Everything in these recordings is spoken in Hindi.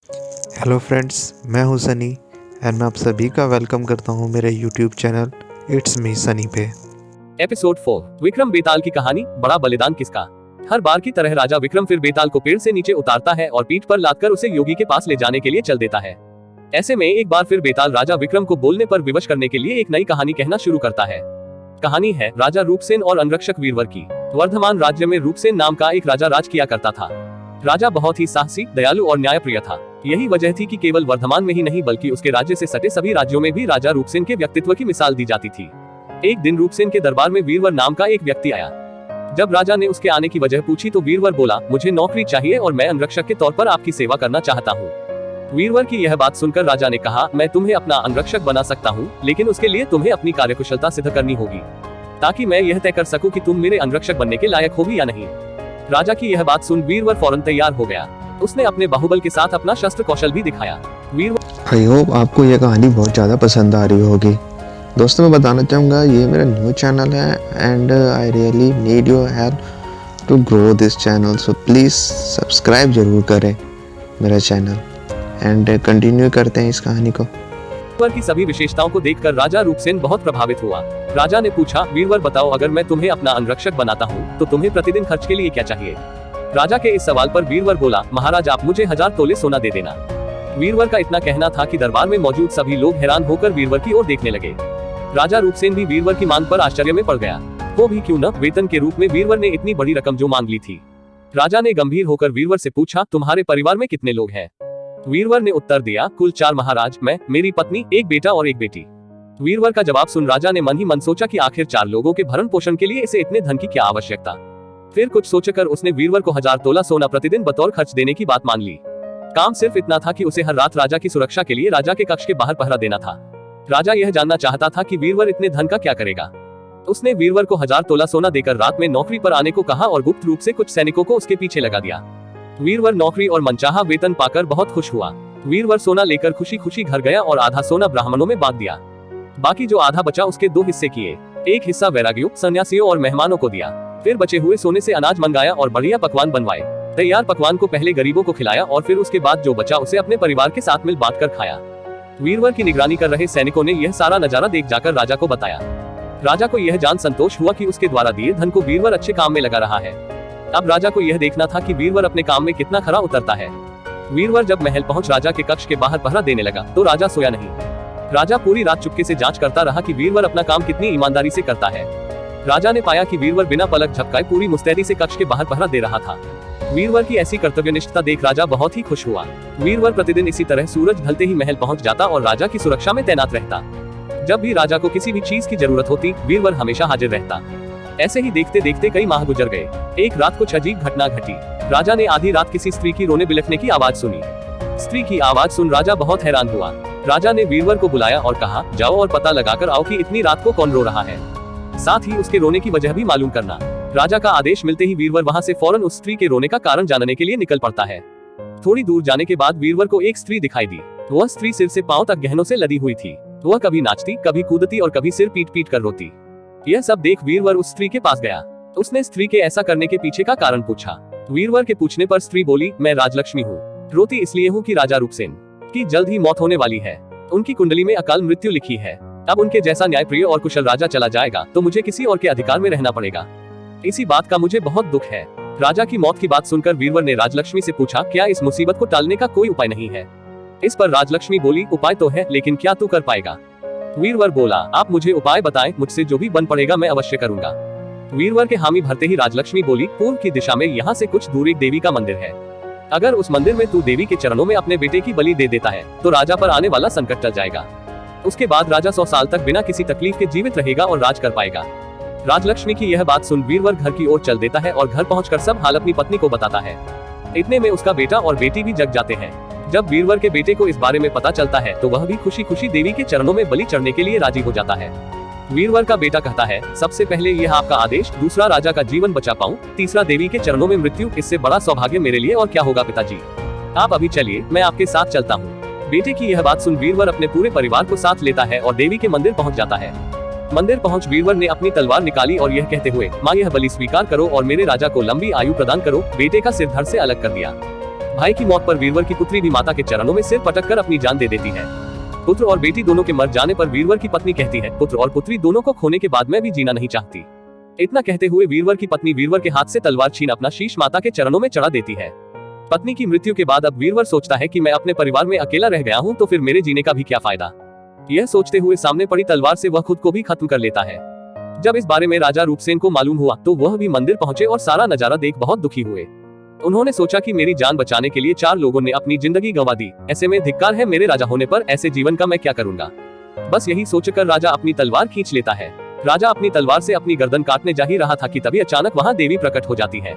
हेलो फ्रेंड्स, मैं हूं सनी एंड मैं आप सभी का वेलकम करता हूं मेरे YouTube channel it's me Sunny पे। एपिसोड 4 विक्रम बेताल की कहानी, बड़ा बलिदान किसका। हर बार की तरह राजा विक्रम फिर बेताल को पेड़ से नीचे उतारता है और पीठ पर लादकर उसे योगी के पास ले जाने के लिए चल देता है। ऐसे में एक बार फिर बेताल राजा विक्रम को बोलने पर विवश करने के लिए एक नई कहानी कहना शुरू करता है। कहानी है राजा रूपसेन और अंगरक्षक वीरवर की। वर्धमान राज्य में रूपसेन नाम का एक राजा राज किया करता था। राजा बहुत ही साहसी, दयालु और न्यायप्रिय था। यही वजह थी कि केवल वर्धमान में ही नहीं बल्कि उसके राज्य से सटे सभी राज्यों में भी राजा रूपसेन के व्यक्तित्व की मिसाल दी जाती थी। एक दिन रूपसेन के दरबार में वीरवर नाम का एक व्यक्ति आया। जब राजा ने उसके आने की वजह पूछी तो वीरवर बोला, मुझे नौकरी चाहिए और मैं अंगरक्षक के तौर पर आपकी सेवा करना चाहता हूँ। वीरवर की यह बात सुनकर राजा ने कहा, मैं तुम्हें अपना अंगरक्षक बना सकता हूँ, लेकिन उसके लिए तुम्हें अपनी कार्यकुशलता सिद्ध करनी होगी ताकि मैं यह तय कर सकूं कि तुम मेरे अंगरक्षक बनने के लायक हो भी या नहीं। राजा की यह बात सुन वीरवर फौरन तैयार हो गया। उसने अपने बाहुबल के साथ अपना शस्त्र कौशल भी दिखाया। वीरवर आई होप आपको यह कहानी बहुत ज़्यादा पसंद आ रही होगी। दोस्तों, मैं बताना चाहूँगा ये मेरा न्यू चैनल है and I really need your help to grow this channel, so please subscribe ज़रूर करें मेरा चैनल एंड कंटिन्यू करते हैं इस कहानी को। वीरवर की सभी विशेषताओं को देखकर राजा रूपसेन बहुत प्रभावित हुआ। राजा ने पूछा, वीरवर बताओ, अगर मैं तुम्हें अपना अंगरक्षक बनाता हूँ तो तुम्हें प्रतिदिन खर्च के लिए क्या चाहिए। राजा के इस सवाल पर वीरवर बोला, महाराज आप मुझे 1000 तोले सोना दे देना। वीरवर का इतना कहना था कि दरबार में मौजूद सभी लोग हैरान होकर वीरवर की ओर देखने लगे। राजा रूपसेन भी वीरवर की मांग पर आश्चर्य में पड़ गया। वो भी क्यों न, वेतन के रूप में वीरवर ने इतनी बड़ी रकम जो मांग ली थी। राजा ने गंभीर होकर वीरवर से पूछा, तुम्हारे परिवार में कितने लोग हैं। वीरवर ने उत्तर दिया, कुल 4 महाराज, मैं, मेरी पत्नी, एक बेटा और एक बेटी। वीरवर का जवाब सुन राजा ने मन ही मन सोचा कि आखिर 4 लोगों के भरण पोषण के लिए इसे इतने धन की क्या आवश्यकता। फिर कुछ सोचकर उसने वीरवर को 1000 तोला सोना प्रतिदिन बतौर खर्च देने की बात मान ली। काम सिर्फ इतना था कि उसे हर रात राजा की सुरक्षा के लिए राजा के कक्ष के बाहर पहरा देना था। राजा यह जानना चाहता था कि वीरवर इतने धन का क्या करेगा। उसने वीरवर को 1000 तोला सोना देकर रात में नौकरी पर आने को कहा और गुप्त रूप से कुछ सैनिकों को उसके पीछे लगा दिया। वीरवर नौकरी और मनचाहा वेतन पाकर बहुत खुश हुआ। वीरवर सोना लेकर खुशी खुशी घर गया और आधा सोना ब्राह्मणों में बांट दिया। बाकी जो आधा बचा उसके 2 हिस्से किए। एक हिस्सा वैरागियों, सन्यासियों और मेहमानों को दिया। फिर बचे हुए सोने से अनाज मंगाया और बढ़िया पकवान बनवाए। तैयार पकवान को पहले गरीबों को खिलाया और फिर उसके बाद जो बचा उसे अपने परिवार के साथ मिल बांट कर खाया। वीरवर की निगरानी कर रहे सैनिकों ने यह सारा नजारा देख जाकर राजा को बताया। राजा को यह जान संतोष हुआ कि उसके द्वारा दिए धन को वीरवर अच्छे काम में लगा रहा है। अब राजा को यह देखना था कि वीरवर अपने काम में कितना खरा उतरता है। वीरवर जब महल पहुंच राजा के कक्ष के बाहर पहरा देने लगा तो राजा सोया नहीं। राजा पूरी रात चुपके से जांच करता रहा कि वीरवर अपना काम कितनी ईमानदारी से करता है। राजा ने पाया कि वीरवर बिना पलक झपकाए पूरी मुस्तैदी से कक्ष के बाहर पहरा दे रहा था। वीरवर की ऐसी कर्तव्यनिष्ठता देख राजा बहुत ही खुश हुआ। वीरवर प्रतिदिन इसी तरह सूरज ढलते ही महल पहुंच जाता और राजा की सुरक्षा में तैनात रहता। जब भी राजा को किसी भी चीज की जरूरत होती वीरवर हमेशा हाजिर रहता। ऐसे ही देखते देखते कई माह गुजर गए। एक रात कुछ अजीब घटना घटी। राजा ने आधी रात किसी स्त्री की रोने बिलखने की आवाज सुनी। स्त्री की आवाज सुन राजा बहुत हैरान हुआ। राजा ने वीरवर को बुलाया और कहा, जाओ और पता लगाकर आओ कि इतनी रात को कौन रो रहा है, साथ ही उसके रोने की वजह भी मालूम करना। राजा का आदेश मिलते ही वीरवर वहां से फौरन उस स्त्री के रोने का कारण जानने के लिए निकल पड़ता है। थोड़ी दूर जाने के बाद वीरवर को एक स्त्री दिखाई दी। वह स्त्री सिर से पांव तक गहनों से लदी हुई थी। वह कभी नाचती, कभी कूदती और कभी सिर पीट पीट कर रोती। यह सब देख वीरवर उस स्त्री के पास गया। उसने स्त्री के ऐसा करने के पीछे का कारण पूछा। वीरवर के पूछने पर स्त्री बोली, मैं राजलक्ष्मी हूँ। रोती इसलिए हूँ कि राजा रूपसेन की जल्द ही मौत होने वाली है। उनकी कुंडली में अकाल मृत्यु लिखी है। अब उनके जैसा न्यायप्रिय और कुशल राजा चला जाएगा तो मुझे किसी और के अधिकार में रहना पड़ेगा। इसी बात का मुझे बहुत दुख है। राजा की मौत की बात सुनकर वीरवर ने राजलक्ष्मी से पूछा, क्या इस मुसीबत को टालने का कोई उपाय नहीं है। इस पर राजलक्ष्मी बोली, उपाय तो है, लेकिन क्या तू कर पाएगा। वीरवर बोला, आप मुझे उपाय बताएं, मुझसे जो भी बन पड़ेगा मैं अवश्य करूंगा। वीरवर के हामी भरते ही राजलक्ष्मी बोली, पूर्व की दिशा में यहाँ से कुछ दूर एक देवी का मंदिर है। अगर उस मंदिर में तू देवी के चरणों में अपने बेटे की बलि दे देता है तो राजा पर आने वाला संकट टल जाएगा। उसके बाद राजा 100 साल तक बिना किसी तकलीफ के जीवित रहेगा और राज कर पाएगा। राजलक्ष्मी की यह बात सुन वीरवर घर की ओर चल देता है और घर पहुंचकर सब हाल अपनी पत्नी को बताता है। इतने में उसका बेटा और बेटी भी जग जाते हैं। जब वीरवर के बेटे को इस बारे में पता चलता है तो वह भी खुशी खुशी देवी के चरणों में बलि चढ़ने के लिए राजी हो जाता है। वीरवर का बेटा कहता है, सबसे पहले यह आपका आदेश, दूसरा राजा का जीवन बचा पाऊं, तीसरा देवी के चरणों में मृत्यु, इससे बड़ा सौभाग्य मेरे लिए और क्या होगा पिताजी। आप अभी चलिए, मैं आपके साथ चलता हूँ। बेटे की यह बात सुन वीरवर अपने पूरे परिवार को साथ लेता है और देवी के मंदिर पहुँच जाता है। मंदिर पहुंच वीरवर ने अपनी तलवार निकाली और यह कहते हुए, माँ यह बलि स्वीकार करो और मेरे राजा को लंबी आयु प्रदान करो, बेटे का सिर धड़ से अलग कर दिया। भाई की मौत पर वीरवर की पुत्री भी माता के चरणों में सिर पटककर अपनी जान दे देती है। पुत्र और बेटी दोनों के मर जाने पर वीरवर की पत्नी कहती है, पुत्र और पुत्री दोनों को खोने के बाद मैं भी जीना नहीं चाहती। इतना कहते हुए वीरवर की पत्नी वीरवर के हाथ से तलवार छीन अपना शीश माता के चरणों में चढ़ा देती है। पत्नी की मृत्यु के बाद अब वीरवर सोचता है कि मैं अपने परिवार में अकेला रह गया हूँ तो फिर मेरे जीने का भी क्या फायदा। यह सोचते हुए सामने पड़ी तलवार से वह खुद को भी खत्म कर लेता है। जब इस बारे में राजा रूपसेन को मालूम हुआ तो वह भी मंदिर पहुंचे और सारा नजारा देख बहुत दुखी हुए। उन्होंने सोचा कि मेरी जान बचाने के लिए 4 लोगों ने अपनी जिंदगी गंवा दी, ऐसे में धिक्कार है मेरे राजा होने पर, ऐसे जीवन का मैं क्या करूंगा। बस यही सोचकर राजा अपनी तलवार खींच लेता है। राजा अपनी तलवार से अपनी गर्दन काटने जा ही रहा था कि तभी अचानक वहां देवी प्रकट हो जाती है।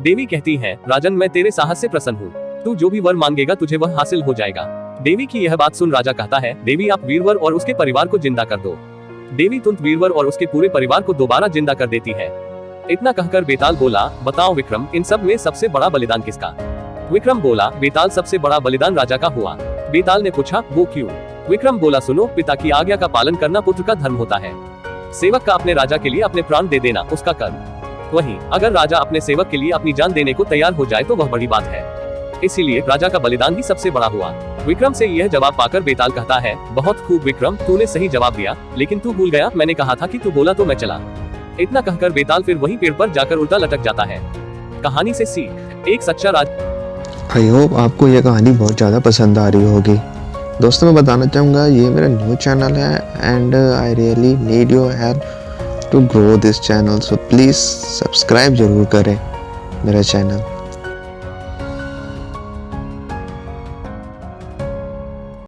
देवी कहती है, राजन मैं तेरे साहस से प्रसन्न हूँ, तू जो भी वर मांगेगा तुझे वह हासिल हो जाएगा। देवी की यह बात सुन राजा कहता है, देवी आप वीरवर और उसके परिवार को जिंदा कर दो। देवी तुरंत वीरवर और उसके पूरे परिवार को दोबारा जिंदा कर देती है। इतना कहकर बेताल बोला, बताओ विक्रम, इन सब में सबसे बड़ा बलिदान किसका। विक्रम बोला, बेताल सबसे बड़ा बलिदान राजा का हुआ। बेताल ने पूछा, वो क्यों। विक्रम बोला, सुनो, पिता की आज्ञा का पालन करना पुत्र का धर्म होता है। सेवक का अपने राजा के लिए अपने प्राण दे देना उसका कर्म। वहीं अगर राजा अपने सेवक के लिए अपनी जान देने को तैयार हो जाए तो वह बड़ी बात है। इसीलिए राजा का बलिदान ही सबसे बड़ा हुआ। विक्रम से यह जवाब पाकर बेताल कहता है, बहुत खूब विक्रम, तूने सही जवाब दिया, लेकिन तू भूल गया, मैंने कहा था कि तू बोला तो मैं चला। इतना कहकर बेताल फिर वहीं पेड़ पर जाकर उल्टा लटक जाता है। कहानी से सीख, एक सच्चा आई होप आपको यह कहानी बहुत ज़्यादा पसंद आ रही होगी। दोस्तों मैं बताना चाहूँगा ये मेरा न्यू चैनल है and I really need your help to grow this channel, so please subscribe जरूर करें मेरा चैनल।